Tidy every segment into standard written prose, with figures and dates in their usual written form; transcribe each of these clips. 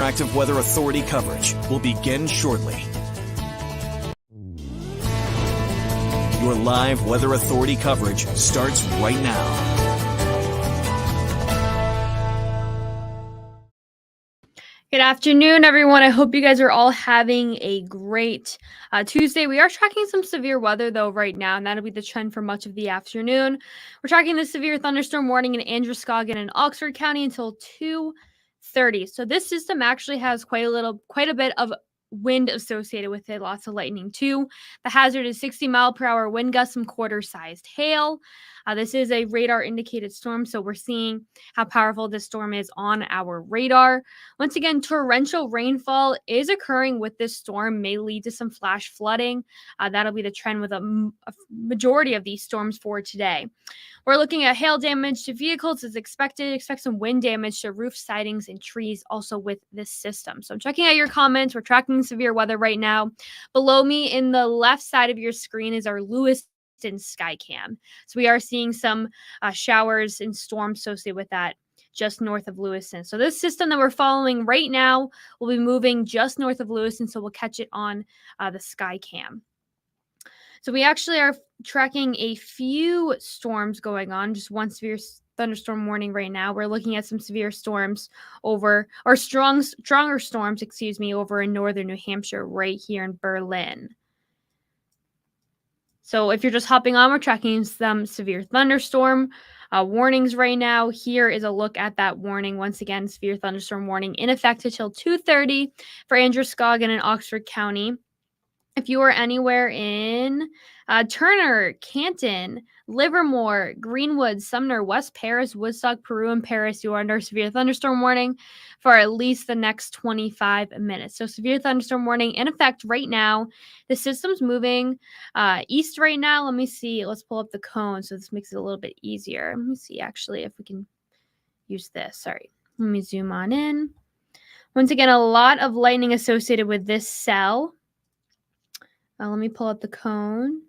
interactive Weather Authority coverage will begin shortly. Your live Weather Authority coverage starts right now. Good afternoon, everyone. I hope you guys are all having a great Tuesday. We are tracking some severe weather, though, right now, and that'll be the trend for much of the afternoon. We're tracking the severe thunderstorm warning in Androscoggin and Oxford County until 2:30. So this system actually has quite a bit of wind associated with it, lots of lightning too. The hazard is 60-mile-per-hour wind gusts, some quarter-sized hail. This is a radar indicated storm, so we're seeing how powerful this storm is on our radar. Once again, torrential rainfall is occurring with this storm, may lead to some flash flooding. That'll be the trend with a majority of these storms for today. We're looking at hail damage to vehicles as expected. Expect some wind damage to roof sidings and trees also with this system. So I'm checking out your comments. We're tracking severe weather right now. Below me in the left side of your screen is our Lewiston Skycam. So we are seeing some showers and storms associated with that just north of Lewiston. So this system that we're following right now will be moving just north of Lewiston, so we'll catch it on the Skycam. So we actually are tracking a few storms going on, just one severe thunderstorm warning right now. We're looking at some severe storms over, or stronger storms, over in northern New Hampshire, right here in Berlin. So if you're just hopping on, we're tracking some severe thunderstorm warnings right now. Here is a look at that warning. Once again, severe thunderstorm warning in effect until 2:30 for Androscoggin and Oxford County. If you are anywhere in Turner, Canton, Livermore, Greenwood, Sumner, West Paris, Woodstock, Peru, and Paris, you are under severe thunderstorm warning for at least the next 25 minutes. So severe thunderstorm warning in effect right now. The system's moving east right now. Let me see. Let's pull up the cone so this makes it a little bit easier. Let me see actually if we can use this. Sorry. Let me zoom on in. Once again, a lot of lightning associated with this cell. Let me pull up the cone.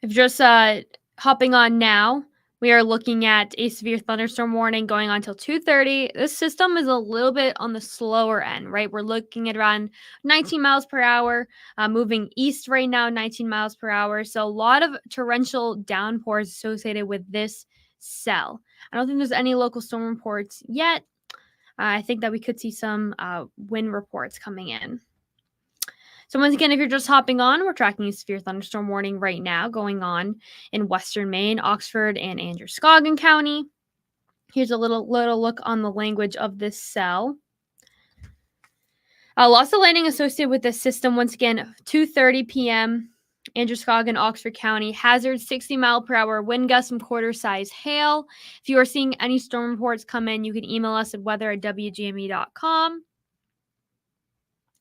If you're just hopping on now, we are looking at a severe thunderstorm warning going on until 2:30. This system is a little bit on the slower end, right? We're looking at around 19 miles per hour, moving east right now, 19 miles per hour. So a lot of torrential downpours associated with this cell. I don't think there's any local storm reports yet. I think that we could see some wind reports coming in. So once again, if you're just hopping on, we're tracking a severe thunderstorm warning right now going on in western Maine, Oxford, and Androscoggin County. Here's a little look on the language of this cell. Lots of lightning associated with this system. Once again, 2:30 p.m., Androscoggin, Oxford County. Hazard 60-mile-per-hour wind gusts, some quarter-size hail. If you are seeing any storm reports come in, you can email us at weather@wgme.com.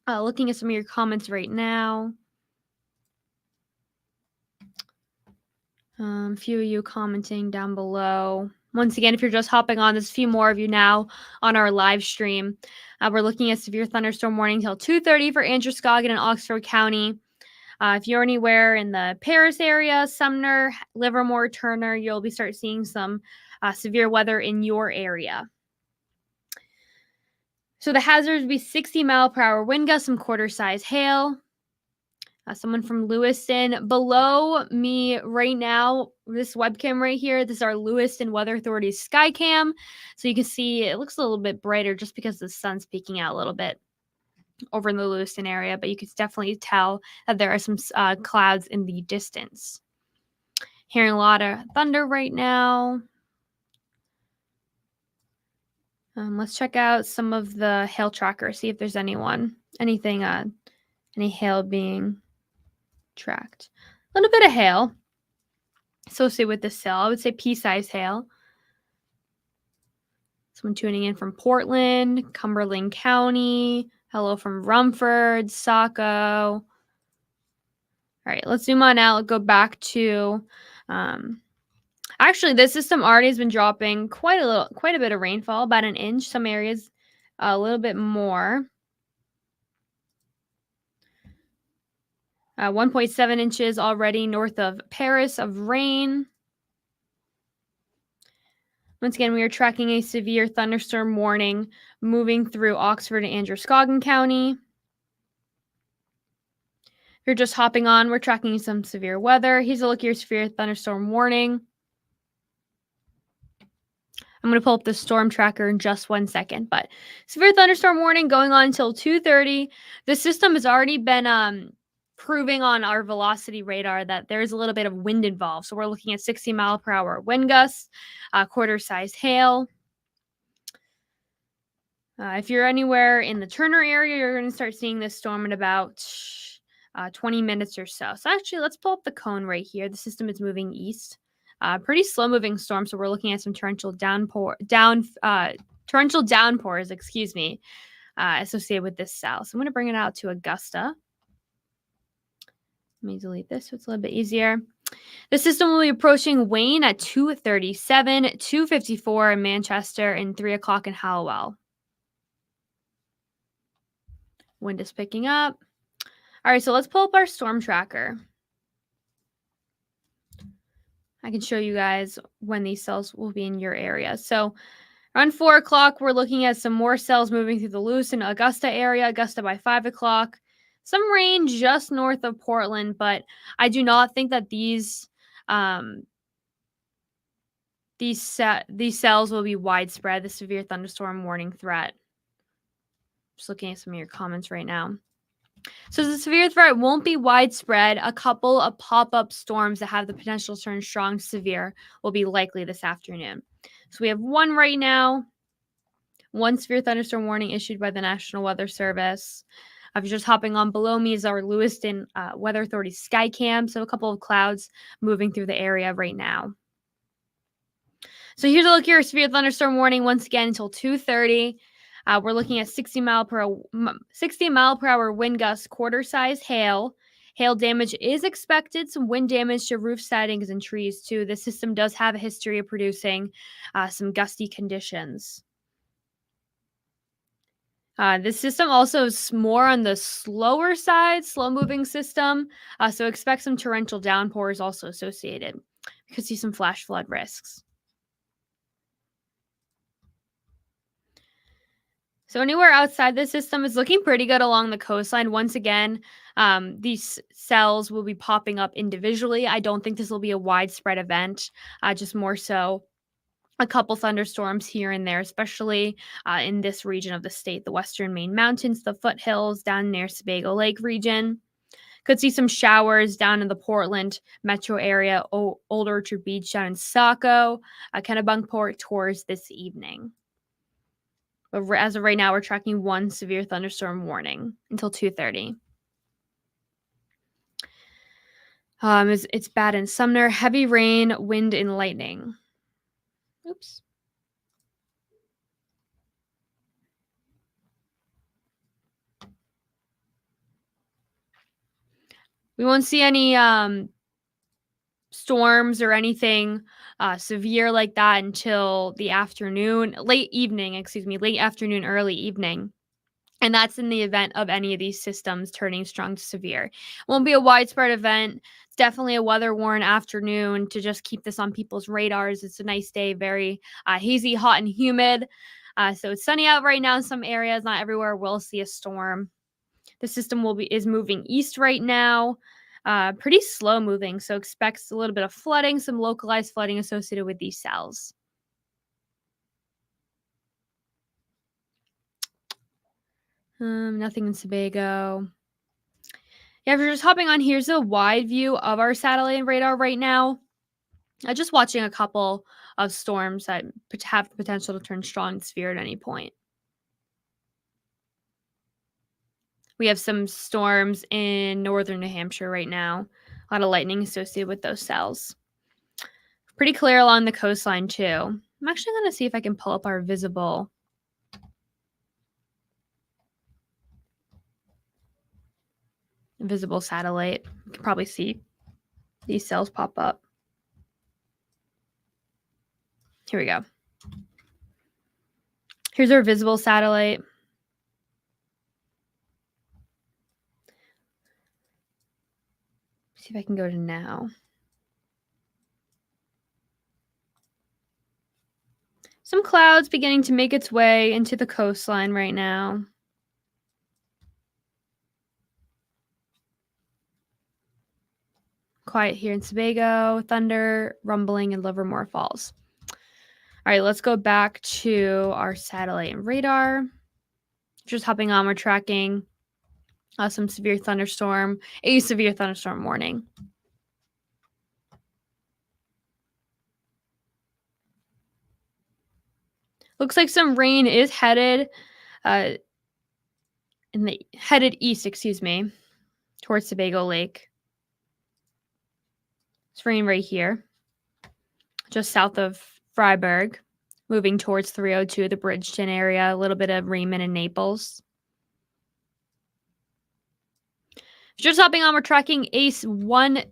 Looking at some of your comments right now. A few of you commenting down below. Once again, if you're just hopping on, there's a few more of you now on our live stream. We're looking at severe thunderstorm warning till 2:30 for Androscoggin and Oxford County. If you're anywhere in the Paris area, Sumner, Livermore, Turner, you'll be start seeing some severe weather in your area. So the hazards would be 60-mile-per-hour wind gusts, some quarter-size hail. Someone from Lewiston. Below me right now, this webcam right here, this is our Lewiston Weather Authority's Skycam. So you can see it looks a little bit brighter just because the sun's peeking out a little bit over in the Lewiston area, but you can definitely tell that there are some clouds in the distance. Hearing a lot of thunder right now. Let's check out some of the hail trackers, see if there's any hail being tracked. A little bit of hail associated with this cell. I would say pea-sized hail. Someone tuning in from Portland, Cumberland County. Hello from Rumford, Saco. All right, let's zoom on out. Go back to actually, this system already has been dropping quite a bit of rainfall, about an inch. Some areas a little bit more. 1.7 inches already north of Paris of rain. Once again, we are tracking a severe thunderstorm warning moving through Oxford and Androscoggin County. If you're just hopping on, we're tracking some severe weather. Here's a look at your severe thunderstorm warning. I'm going to pull up the storm tracker in just 1 second, but severe thunderstorm warning going on until 2:30. The system has already been proving on our velocity radar that there's a little bit of wind involved. So we're looking at 60-mile-per-hour wind gusts, quarter-sized hail. If you're anywhere in the Turner area, you're going to start seeing this storm in about 20 minutes or so. So actually, let's pull up the cone right here. The system is moving east. Pretty slow moving storm, so we're looking at some torrential downpours, associated with this cell. So I'm going to bring it out to Augusta. Let me delete this so it's a little bit easier. The system will be approaching Wayne at 2:37, 2:54 in Manchester, and 3 o'clock in Hallowell. Wind is picking up. All right, so let's pull up our storm tracker. I can show you guys when these cells will be in your area. So around 4 o'clock, we're looking at some more cells moving through the Lewiston, Augusta area, Augusta by 5 o'clock. Some rain just north of Portland, but I do not think that these cells will be widespread, the severe thunderstorm warning threat. Just looking at some of your comments right now. So the severe threat won't be widespread. A couple of pop-up storms that have the potential to turn strong to severe will be likely this afternoon. So we have one right now, one severe thunderstorm warning issued by the National Weather Service. If you're just hopping on, below me is our Lewiston Weather Authority sky cam. So a couple of clouds moving through the area right now. So here's a look at your severe thunderstorm warning once again until 2:30. We're looking at 60 mile per hour wind gusts, quarter-size hail. Hail damage is expected. Some wind damage to roof sidings and trees too. The system does have a history of producing some gusty conditions. This system also is more on the slower side, slow-moving system. So expect some torrential downpours also associated. You could see some flash flood risks. So anywhere outside the system is looking pretty good along the coastline. Once again, these cells will be popping up individually. I don't think this will be a widespread event, just more so a couple thunderstorms here and there, especially in this region of the state, the western Maine mountains, the foothills down near Sebago Lake region. Could see some showers down in the Portland metro area, Old Orchard Beach down in Saco, Kennebunkport tours this evening. But as of right now, we're tracking one severe thunderstorm warning until 2:30. It's bad in Sumner. Heavy rain, wind, and lightning. Oops. We won't see any storms or anything severe like that until the afternoon, late afternoon, early evening. And that's in the event of any of these systems turning strong to severe. Won't be a widespread event. It's definitely a weather-worn afternoon to just keep this on people's radars. It's a nice day, very hazy, hot, and humid. So it's sunny out right now in some areas. Not everywhere will see a storm. The system is moving east right now. Pretty slow moving, so expect a little bit of flooding, some localized flooding associated with these cells. Nothing in Sebago. Yeah, if you're just hopping on, here's a wide view of our satellite radar right now. Just watching a couple of storms that have the potential to turn strong to severe at any point. We have some storms in northern New Hampshire right now. A lot of lightning associated with those cells. Pretty clear along the coastline too. I'm actually going to see if I can pull up our visible satellite. You can probably see these cells pop up. Here we go. Here's our visible satellite. See if I can go to now. Some clouds beginning to make its way into the coastline right now. Quiet here in Sebago, thunder, rumbling in Livermore Falls. All right, let's go back to our satellite and radar. Just hopping on, we're tracking a severe thunderstorm warning. Looks like some rain is headed east, towards Sebago Lake. It's rain right here, just south of Freiburg, moving towards 302, the Bridgeton area, a little bit of Raymond and Naples. Just hopping on, we're tracking one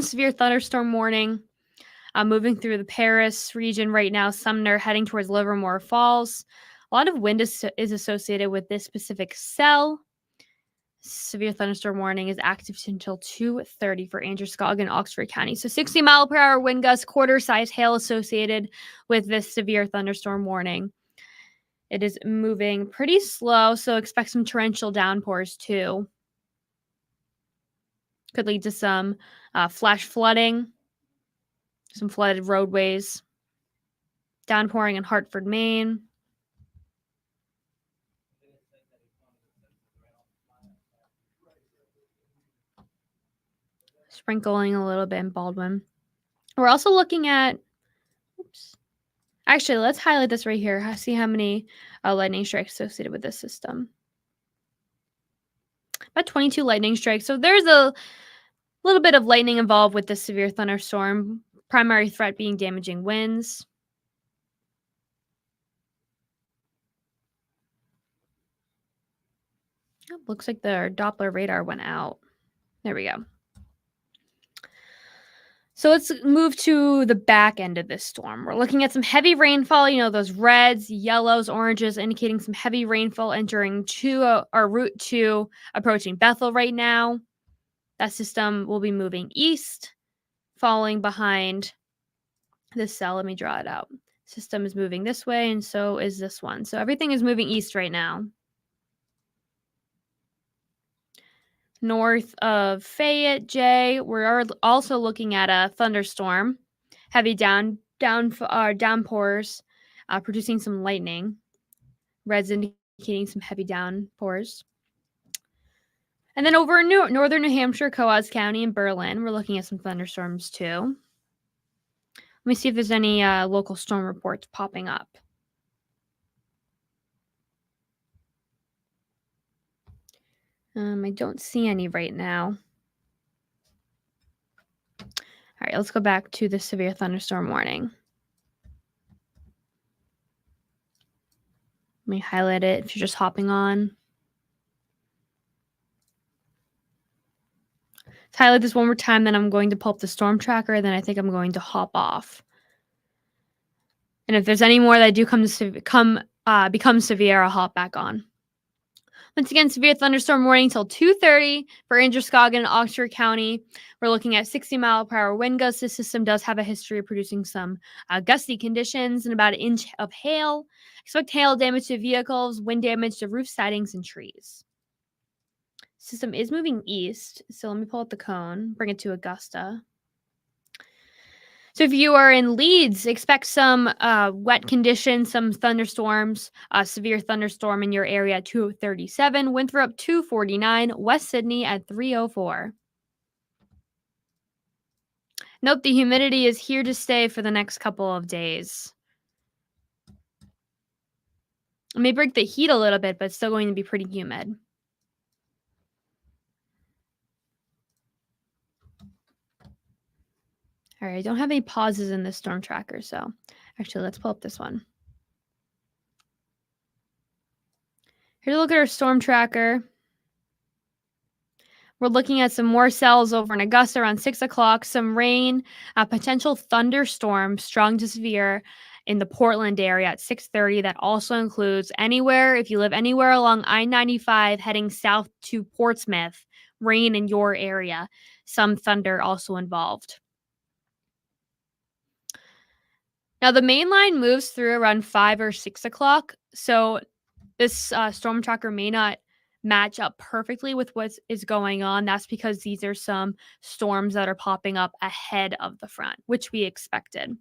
severe thunderstorm warning. Moving through the Paris region right now, Sumner heading towards Livermore Falls. A lot of wind is associated with this specific cell. Severe thunderstorm warning is active until 2:30 for Androscoggin and Oxford County. So 60-mile-per-hour wind gusts, quarter-size hail associated with this severe thunderstorm warning. It is moving pretty slow, so expect some torrential downpours too. Could lead to some flash flooding, some flooded roadways, downpouring in Hartford, Maine. Sprinkling a little bit in Baldwin. We're also looking at, actually, let's highlight this right here. See how many lightning strikes associated with this system. About 22 lightning strikes. So there's a little bit of lightning involved with this severe thunderstorm. Primary threat being damaging winds. Oh, looks like the Doppler radar went out. There we go. So let's move to the back end of this storm. We're looking at some heavy rainfall, those reds, yellows, oranges, indicating some heavy rainfall entering our Route 2, approaching Bethel right now. That system will be moving east, following behind this cell. Let me draw it out. System is moving this way, and so is this one. So everything is moving east right now. North of Fayette, Jay, we're also looking at a thunderstorm, heavy downpours, producing some lightning. Reds indicating some heavy downpours. And then over in northern New Hampshire, Coos County and Berlin, we're looking at some thunderstorms too. Let me see if there's any local storm reports popping up. I don't see any right now. All right, let's go back to the severe thunderstorm warning. Let me highlight it if you're just hopping on. Let's highlight this one more time, then I'm going to pull up the storm tracker, then I think I'm going to hop off. And if there's any more that do become severe, I'll hop back on. Once again, severe thunderstorm warning till 2:30 for Androscoggin and Oxford County. We're looking at 60-mile-per-hour wind gusts. This system does have a history of producing some gusty conditions and about an inch of hail. Expect hail damage to vehicles, wind damage to roof sidings and trees. System is moving east, so let me pull out the cone, bring it to Augusta. So if you are in Leeds, expect some wet conditions, some thunderstorms, severe thunderstorm in your area at 237, Winthrop 249, West Sydney at 304. Note the humidity is here to stay for the next couple of days. It may break the heat a little bit, but it's still going to be pretty humid. All right, I don't have any pauses in this storm tracker, so actually let's pull up this one. Here to look at our storm tracker. We're looking at some more cells over in Augusta around 6 o'clock, some rain, a potential thunderstorm, strong to severe in the Portland area at 6:30. That also includes if you live anywhere along I-95 heading south to Portsmouth, rain in your area, some thunder also involved. Now, the main line moves through around 5 or 6 o'clock, so this storm tracker may not match up perfectly with what is going on. That's because these are some storms that are popping up ahead of the front, which we expected,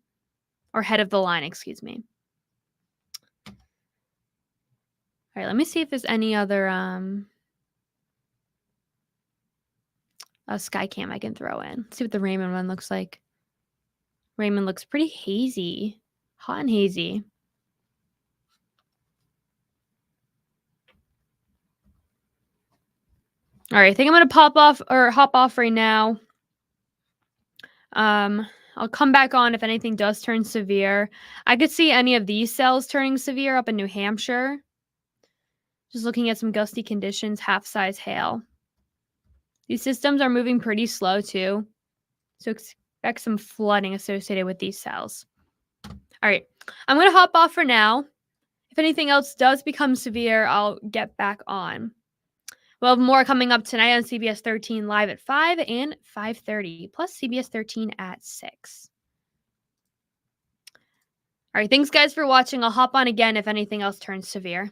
or head of the line, excuse me. All right, let me see if there's any other sky cam I can throw in. Let's see what the Raymond one looks like. Raymond looks pretty hazy, hot and hazy. All right, I think I'm gonna hop off right now. I'll come back on if anything does turn severe. I could see any of these cells turning severe up in New Hampshire. Just looking at some gusty conditions, half-size hail. These systems are moving pretty slow too, so expect some flooding associated with these cells. All right, I'm gonna hop off for now. If anything else does become severe, I'll get back on. We'll have more coming up tonight on CBS 13 live at 5 and 5:30, plus CBS 13 at 6. All right, thanks guys for watching. I'll hop on again if anything else turns severe.